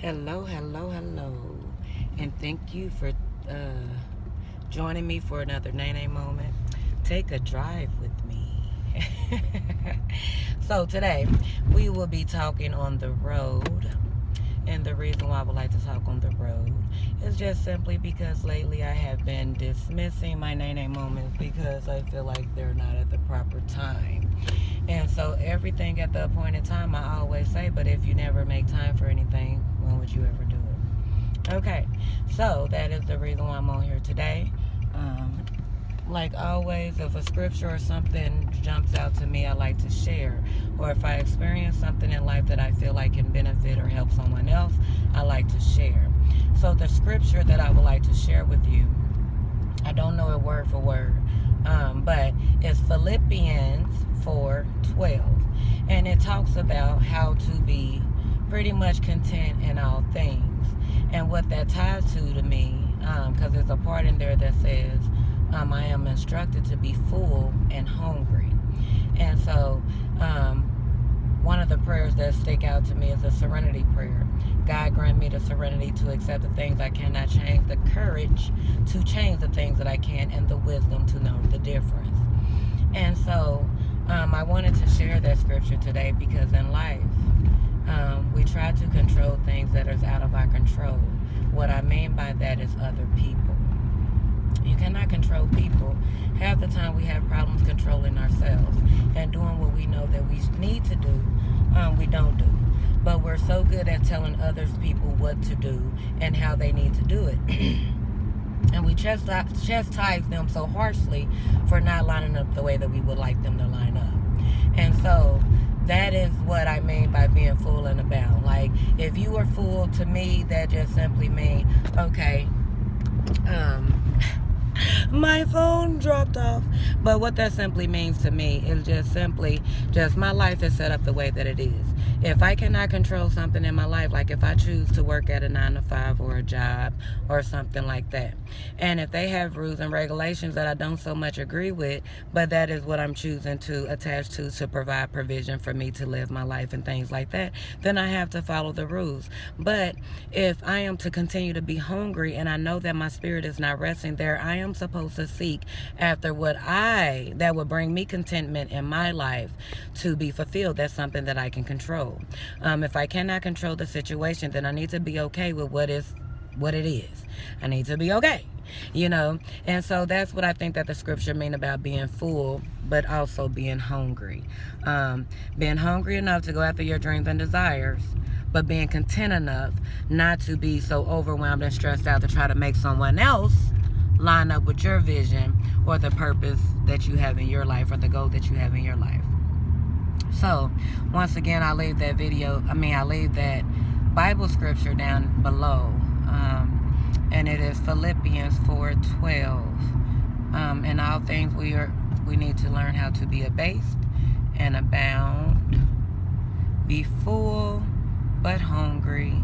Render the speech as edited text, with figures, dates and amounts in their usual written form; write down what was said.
Hello, hello, hello, and thank you for joining me for another Nene moment. Take a drive with me. So today we will be talking on the road, and the reason why I would like to talk on the road is just simply because lately I have been dismissing my Nene moments because I feel like they're not at the proper time. And so everything at the appointed time, I always say, but if you never make time for anything, when would you ever do it? Okay, so that is the reason why I'm on here today. Like always, if a scripture or something jumps out to me, I like to share. Or if I experience something in life that I feel like can benefit or help someone else, I like to share. So the scripture that I would like to share with you, I don't know it word for word, but it's Philippians 4:12, and it talks about how to be pretty much content in all things. And what that ties to me, because there's a part in there that says, I am instructed to be full and hungry. And so one of the prayers that stick out to me is the serenity prayer. God grant me the serenity to accept the things I cannot change, the courage to change the things that I can, and the wisdom to know the difference. And so I wanted to share that scripture today because in life, we try to control things that is out of our control. What I mean by that is other people. You cannot control people. Half the time we have problems controlling ourselves and doing what we know that we need to do, we don't do. But we're so good at telling others people what to do and how they need to do it. And we chastise them so harshly for not lining up the way that we would like them to line up. And so that is what I mean by being full and abound. Like, if you are full, to me, that just simply means, okay, my phone dropped off. But what that simply means to me is just simply, just my life is set up the way that it is. If I cannot control something in my life, like if I choose to work at a 9-to-5 or a job or something like that, and if they have rules and regulations that I don't so much agree with, but that is what I'm choosing to attach to provide provision for me to live my life and things like that, then I have to follow the rules. But if I am to continue to be hungry and I know that my spirit is not resting there, I am supposed to seek after that would bring me contentment in my life to be fulfilled. That's something that I can control. If I cannot control the situation, then I need to be okay with what it is. I need to be okay, and so that's what I think that the scripture mean about being full, but also being hungry. Being hungry enough to go after your dreams and desires, but being content enough not to be so overwhelmed and stressed out to try to make someone else line up with your vision or the purpose that you have in your life or the goal that you have in your life. So once again, I leave that Bible scripture down below, and it is Philippians 4:12. In all things we need to learn how to be abased and abound, be full but hungry,